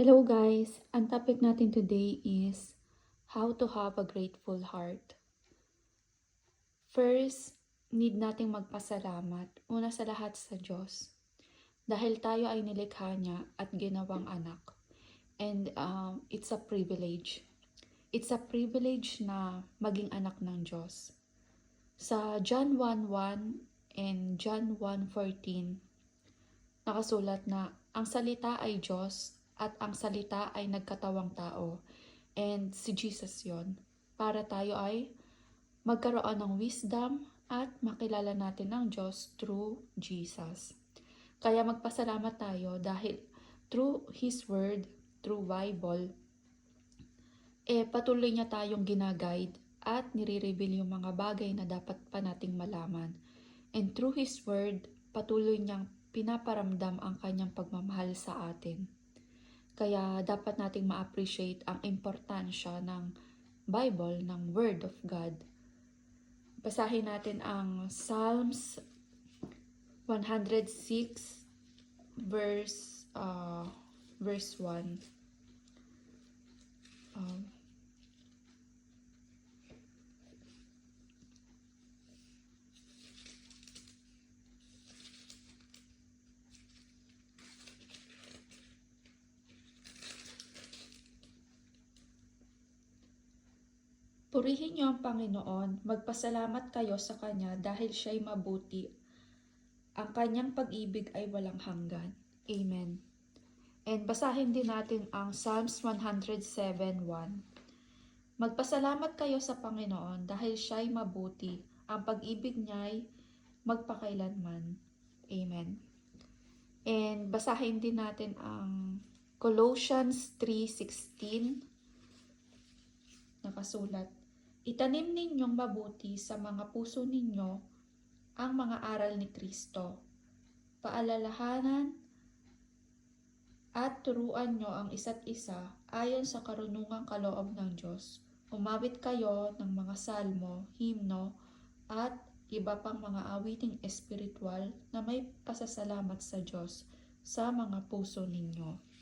Hello guys! Ang topic natin today is how to have a grateful heart. First, need nating magpasalamat una sa lahat sa Diyos. Dahil tayo ay nilikha niya at ginawang anak. And it's a privilege. It's a privilege na maging anak ng Diyos. Sa John 1:1 and John 1:14, nakasulat na ang salita ay Diyos at ang salita ay nagkatawang tao. And si Jesus yon para tayo ay magkaroon ng wisdom at makilala natin ang Diyos through Jesus. Kaya magpasalamat tayo dahil through His Word, through Bible, patuloy niya tayong ginaguide at nire-reveal yung mga bagay na dapat pa nating malaman. And through His Word, patuloy niyang pinaparamdam ang kanyang pagmamahal sa atin. Kaya dapat nating ma-appreciate ang importansya ng Bible, ng Word of God. Basahin natin ang Psalms 106 verse 1. Purihin niyo ang Panginoon, magpasalamat kayo sa Kanya dahil Siya'y mabuti. Ang Kanyang pag-ibig ay walang hanggan. Amen. And basahin din natin ang Psalms 107:1. Magpasalamat kayo sa Panginoon dahil Siya'y mabuti. Ang pag-ibig niya'y magpakailanman. Amen. And basahin din natin ang Colossians 3:16. Nakasulat, itanim ninyong mabuti sa mga puso ninyo ang mga aral ni Kristo. Paalalahanan at turuan nyo ang isa't isa ayon sa karunungang kaloob ng Diyos. Umawit kayo ng mga salmo, himno, at iba pang mga awiting espiritual na may pasasalamat sa Diyos sa mga puso ninyo.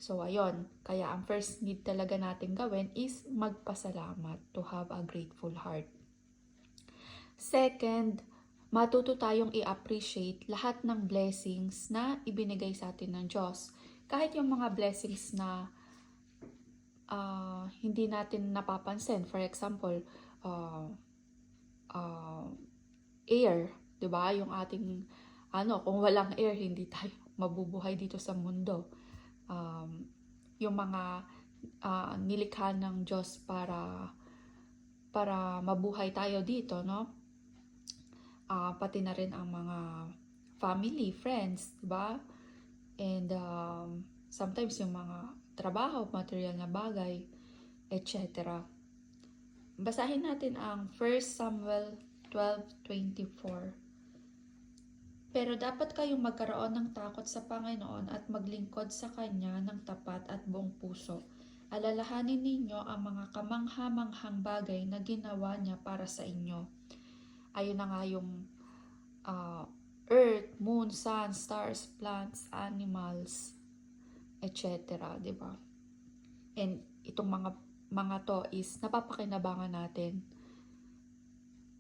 So, ayun. Kaya ang first need talaga natin gawin is magpasalamat to have a grateful heart. Second, matuto tayong i-appreciate lahat ng blessings na ibinigay sa atin ng Diyos. Kahit yung mga blessings na hindi natin napapansin. For example, air. Diba? Yung ating, kung walang air, hindi tayo mabubuhay dito sa mundo. Yung mga nilikha ng Diyos para mabuhay tayo dito, no? Pati na rin ang mga family, friends, diba? And sometimes yung mga trabaho, material na bagay, etc. Basahin natin ang 1 Samuel 12:24. Pero dapat kayong magkaroon ng takot sa Panginoon at maglingkod sa Kanya ng tapat at buong puso. Alalahanin ninyo ang mga kamangha-manghang bagay na ginawa niya para sa inyo. Ayun na nga yung earth, moon, sun, stars, plants, animals, etc. Diba? And itong mga to is napapakinabangan natin.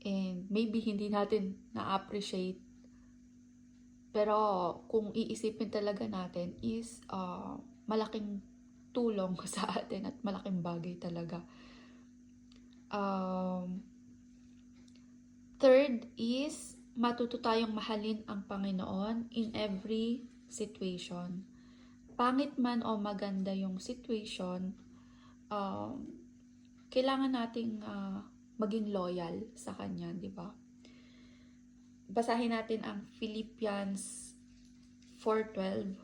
And maybe hindi natin na-appreciate. Pero kung iisipin talaga natin is malaking tulong sa atin at malaking bagay talaga. Third is matuto tayong mahalin ang Panginoon in every situation. Pangit man o maganda yung situation, kailangan nating maging loyal sa Kanya, di ba? Basahin natin ang Philippians 4:12.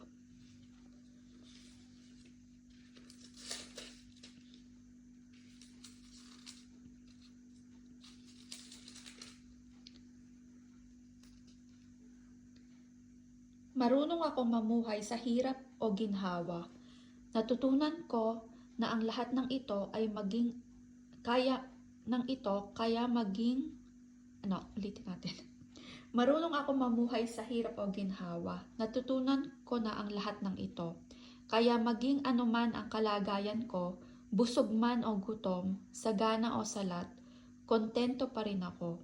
Marunong akong mamuhay sa hirap o ginhawa. Natutunan ko na ang lahat ng ito ay ulitin natin. Marunong ako mamuhay sa hirap o ginhawa. Natutunan ko na ang lahat ng ito. Kaya maging anuman ang kalagayan ko, busog man o gutom, sagana o salat, kontento pa rin ako.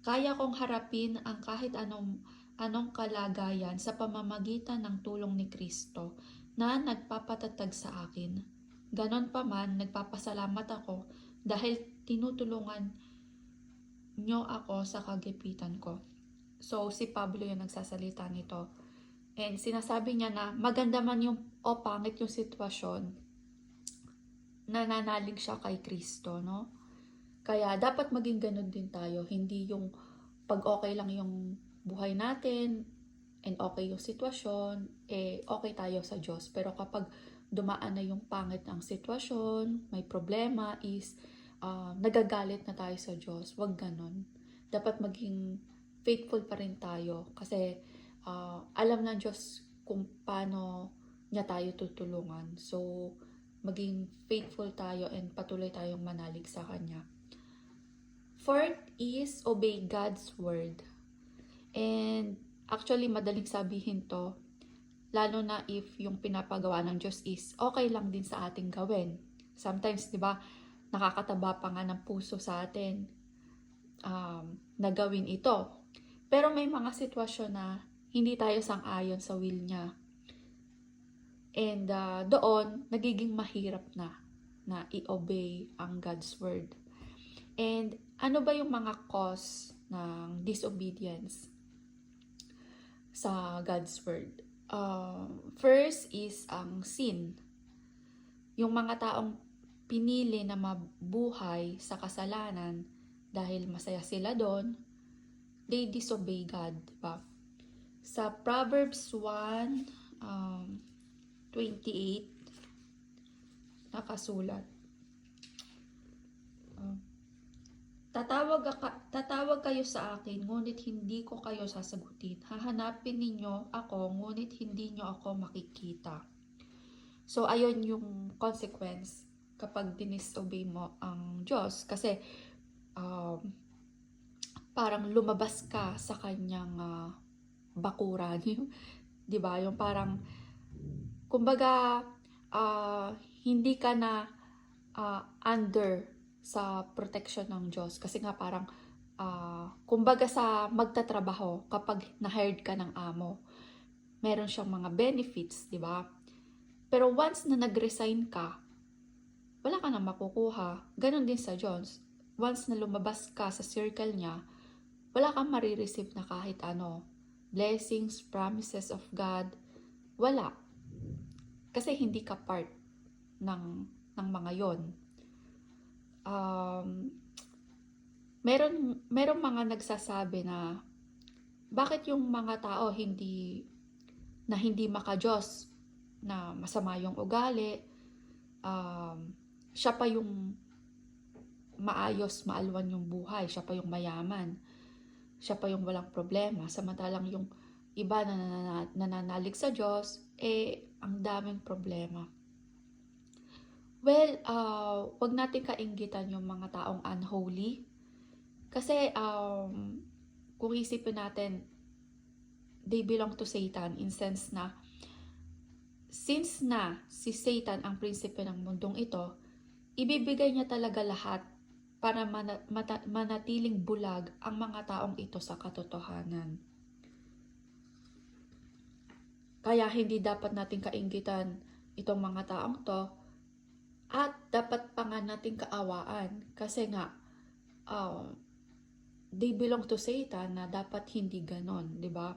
Kaya kong harapin ang kahit anong kalagayan sa pamamagitan ng tulong ni Kristo na nagpapatatag sa akin. Ganon pa man, nagpapasalamat ako dahil tinutulungan nyo ako sa kagipitan ko. So, si Pablo yung nagsasalita nito. And sinasabi niya na maganda man yung o pangit yung sitwasyon, nananalig siya kay Kristo, no? Kaya dapat maging ganun din tayo, hindi yung pag okay lang yung buhay natin and okay yung sitwasyon, okay tayo sa Diyos. Pero kapag dumaan na yung pangit ang sitwasyon, may problema is nagagalit na tayo sa Diyos. Wag ganun. Dapat maging faithful pa rin tayo kasi alam ng Diyos kung paano niya tayo tutulungan. So, maging faithful tayo and patuloy tayong manalig sa Kanya. Fourth is obey God's word. And actually, madaling sabihin to, lalo na if yung pinapagawa ng Diyos is okay lang din sa ating gawin. Sometimes, di ba, nakakataba pa nga ng puso sa atin na gawin ito. Pero may mga sitwasyon na hindi tayo sang-ayon sa will niya. And doon, nagiging mahirap na i-obey ang God's word. And ano ba yung mga cause ng disobedience sa God's word? First is ang sin. Yung mga taong pinili na mabuhay sa kasalanan dahil masaya sila doon, they disobey God, diba? Sa Proverbs 1:28 nakasulat. Tatawag kayo sa akin, ngunit hindi ko kayo sasagutin. Hahanapin ninyo ako, ngunit hindi nyo ako makikita. So, ayun yung consequence kapag dinisobey mo ang Diyos. Kasi, parang lumabas ka sa kanyang bakuran. Di ba? Yung parang, kumbaga, hindi ka na under sa protection ng Diyos. Kasi nga parang, kumbaga sa magtatrabaho, kapag na-hired ka ng amo, meron siyang mga benefits, di ba? Pero once na nag-resign ka, wala ka na makukuha. Ganon din sa Diyos. Once na lumabas ka sa circle niya, wala kang marireceive na kahit ano. Blessings, promises of God, wala. Kasi hindi ka part ng mga yon. Merong mga nagsasabi na bakit yung mga tao hindi maka-Diyos, na masama yung ugali, siya pa yung maayos, maalwan yung buhay, siya pa yung mayaman, siya pa yung walang problema, samantalang yung iba na nananalig sa Diyos, ang daming problema. Well, wag natin kainggitan yung mga taong unholy. Kasi, kung isipin natin, they belong to Satan in sense na, since na si Satan ang prinsipe ng mundong ito, ibibigay niya talaga lahat para manatiling bulag ang mga taong ito sa katotohanan. Kaya hindi dapat natin kainggitan itong mga taong to, at dapat pa nga natin kaawaan kasi nga they belong to Satan na dapat hindi ganon, di ba?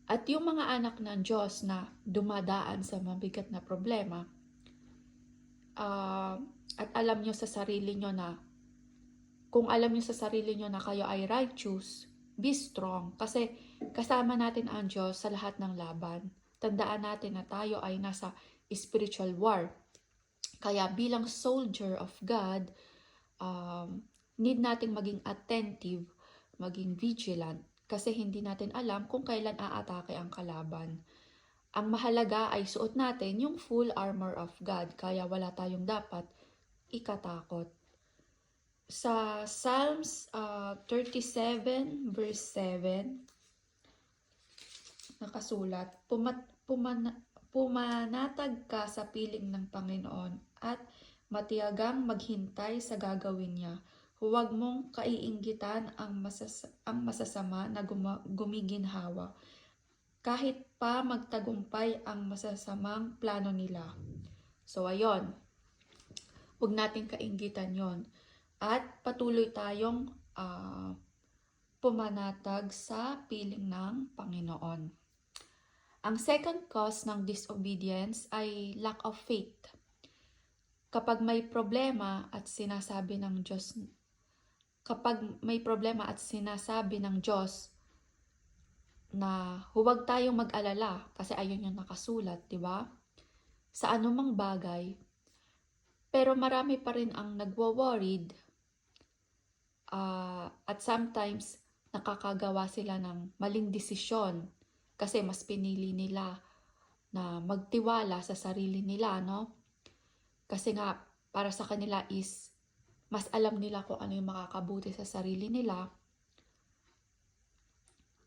At yung mga anak ng Diyos na dumadaan sa mabigat na problema, at alam nyo sa sarili nyo na, kung alam nyo sa sarili nyo na kayo ay righteous, be strong. Kasi kasama natin ang Diyos sa lahat ng laban. Tandaan natin na tayo ay nasa spiritual war. Kaya bilang soldier of God, need nating maging attentive, maging vigilant. Kasi hindi natin alam kung kailan aatake ang kalaban. Ang mahalaga ay suot natin yung full armor of God. Kaya wala tayong dapat ikatakot. Sa Psalms 37 verse 7, nakasulat, pumanatag ka sa piling ng Panginoon at matiyagang maghintay sa gagawin niya. Huwag mong kaiinggitan ang masasama na gumiginhawa, kahit pa magtagumpay ang masasamang plano nila. So ayon, huwag natin kainggitan yon at patuloy tayong pumanatag sa piling ng Panginoon. Ang second cause ng disobedience ay lack of faith. Kapag may problema at sinasabi ng Diyos na huwag tayong mag-alala kasi ayun yung nakasulat, di ba? Sa anumang bagay, pero marami pa rin ang nagwo-worried at sometimes nakakagawa sila ng maling desisyon kasi mas pinili nila na magtiwala sa sarili nila, no? Kasi nga, para sa kanila is, mas alam nila kung ano yung makakabuti sa sarili nila.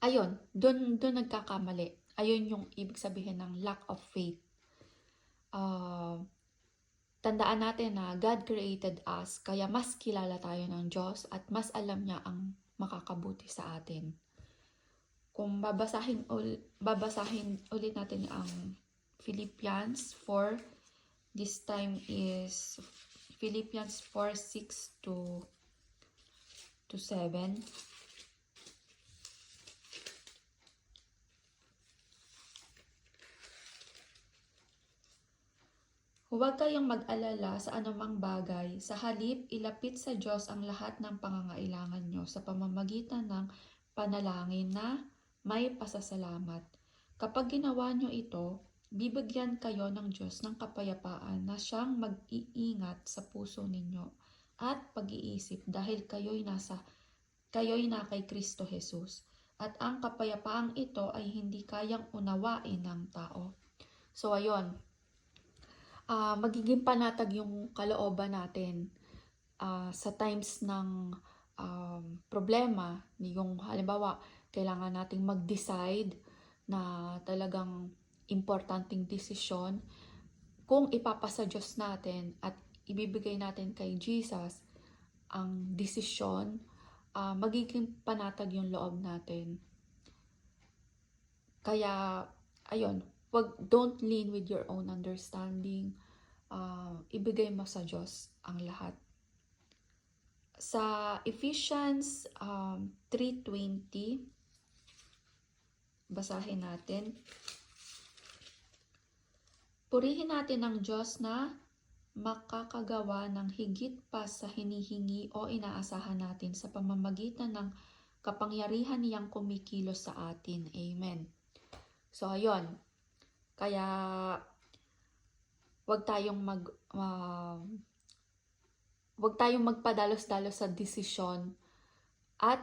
Ayun, dun nagkakamali. Ayun yung ibig sabihin ng lack of faith. Tandaan natin na God created us, kaya mas kilala tayo ng Diyos at mas alam niya ang makakabuti sa atin. Kung babasahin ulit natin ang Philippians 4, this time is Philippians 4:6 to 7. Huwag kayong mag-alala sa anumang bagay, sa halip ilapit sa Diyos ang lahat ng pangangailangan nyo sa pamamagitan ng panalangin na may pasasalamat. Kapag ginawa nyo ito, bibigyan kayo ng Diyos ng kapayapaan na siyang mag-iingat sa puso ninyo at pag-iisip dahil kayo'y na kay Kristo Jesus. At ang kapayapaang ito ay hindi kayang unawain ng tao. So ayun, magiging panatag yung kalooban natin sa times ng problema. Yung halimbawa, kailangan nating mag-decide na talagang importanteng desisyon. Kung ipapasa Diyos natin at ibibigay natin kay Jesus ang desisyon, magiging panatag yung loob natin. Kaya, ayun, don't lean with your own understanding. Ibigay mo sa Diyos ang lahat. Sa Ephesians 3:20, basahin natin. Purihin natin ang Diyos na makakagawa ng higit pa sa hinihingi o inaasahan natin sa pamamagitan ng kapangyarihan niyang kumikilos sa atin. Amen. So, ayun. Kaya, wag tayong magpadalos-dalos sa desisyon at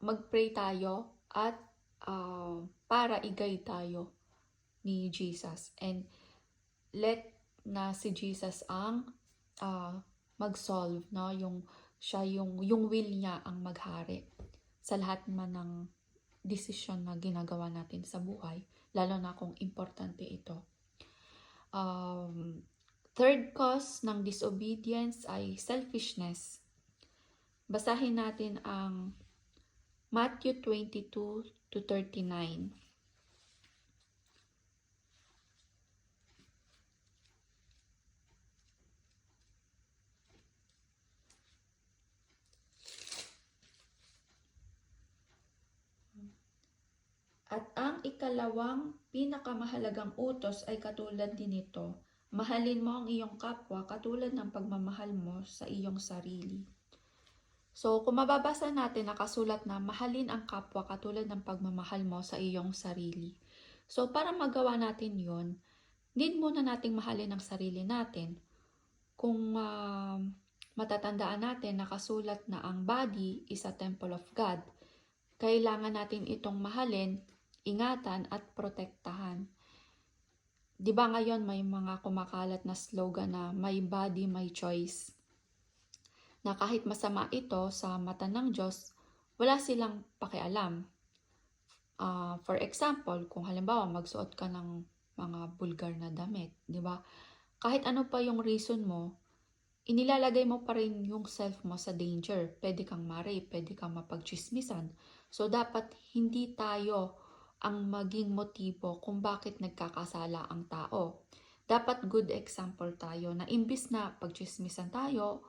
mag-pray tayo at para i-guide tayo ni Jesus. And let na si Jesus ang mag-solve, no? Yung will niya ang maghari sa lahat man ng desisyon na ginagawa natin sa buhay, lalo na kung importante ito. Third cause ng disobedience ay selfishness. Basahin natin ang Matthew 22-39. At ang ikalawang pinakamahalagang utos ay katulad din nito. Mahalin mo ang iyong kapwa katulad ng pagmamahal mo sa iyong sarili. So, kung mababasa natin, nakasulat na mahalin ang kapwa katulad ng pagmamahal mo sa iyong sarili. So, para magawa natin yon, need muna nating mahalin ang sarili natin. Kung matatandaan natin, nakasulat na ang body is a temple of God. Kailangan natin itong mahalin, ingatan at protektahan. Di ba ngayon may mga kumakalat na slogan na my body, my choice? Na kahit masama ito sa mata ng Diyos, wala silang pakialam. For example, kung halimbawa magsuot ka ng mga bulgar na damit, di ba? Kahit ano pa yung reason mo, inilalagay mo pa rin yung self mo sa danger. Pwede kang ma-rape, pwede kang mapagchismisan. So, dapat hindi tayo ang maging motibo kung bakit nagkakasala ang tao. Dapat good example tayo na imbis na pagchismisan tayo,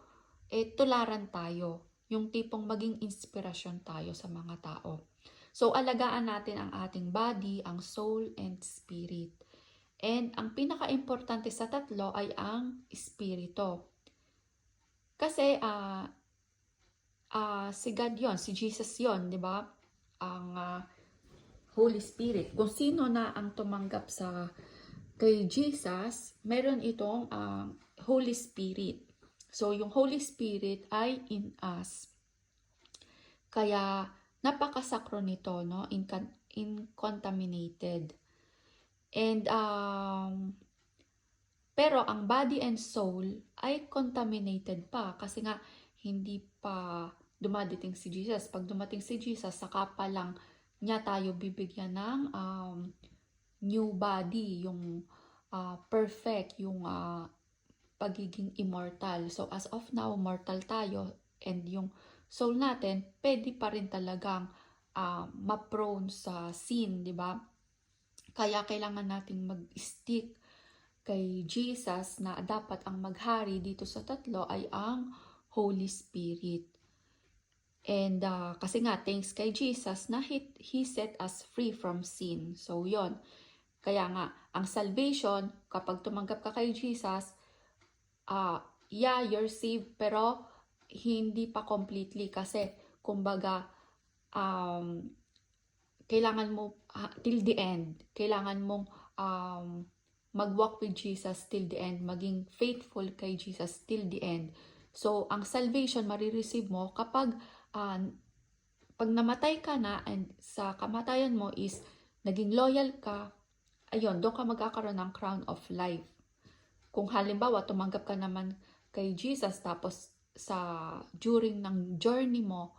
tularan tayo. Yung tipong maging inspirasyon tayo sa mga tao. So, alagaan natin ang ating body, ang soul, and spirit. And ang pinaka-importante sa tatlo ay ang espiritu. Kasi si God yon, si Jesus yon, di ba? Ang Holy Spirit. Kung sino na ang tumanggap kay Jesus, meron itong Holy Spirit. So, yung Holy Spirit ay in us. Kaya, napakasakro nito, no? Incontaminated. And, pero ang body and soul ay contaminated pa. Kasi nga, hindi pa dumadating si Jesus. Pag dumating si Jesus, saka pa lang niya tayo bibigyan ng new body, yung perfect, yung pagiging immortal. So, as of now, mortal tayo, and yung soul natin, pwede pa rin talagang ma-prone sa sin, di ba? Kaya kailangan nating mag-stick kay Jesus na dapat ang maghari dito sa tatlo ay ang Holy Spirit. And kasi nga, thanks kay Jesus na He set us free from sin. So, yon. Kaya nga, ang salvation, kapag tumanggap ka kay Jesus, yeah, you're saved, pero hindi pa completely kasi, kumbaga, kailangan mo, till the end, kailangan mong mag-walk with Jesus till the end, maging faithful kay Jesus till the end. So, ang salvation, marireceive mo kapag, pag namatay ka na, and sa kamatayan mo is, naging loyal ka, ayun, doon ka magkakaroon ng crown of life. Kung halimbawa, tumanggap ka naman kay Jesus, tapos during ng journey mo,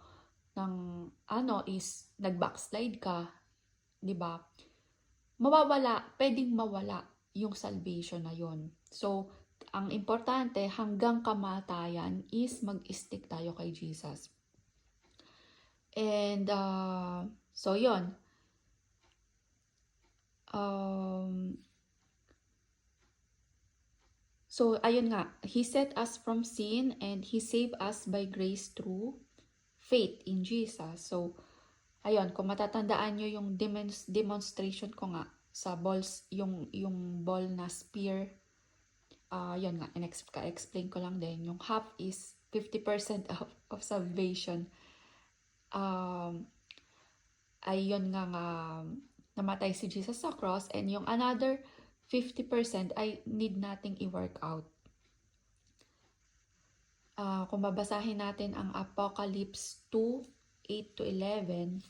is nag-backslide ka, di ba? Pwedeng mawala yung salvation na yon. So, ang importante, hanggang kamatayan is mag-stick tayo kay Jesus. And, so yon. So, ayun nga, He set us from sin and He saved us by grace through faith in Jesus. So, ayun, kung matatandaan nyo yung demonstration ko nga sa balls, yung ball na spear, yun nga, explain ko lang din. Yung half is 50% of salvation. Ayun nga namatay si Jesus sa cross, and yung another 50% ay need nating i-work out. Kung babasahin natin ang Apocalypse 2:8-11,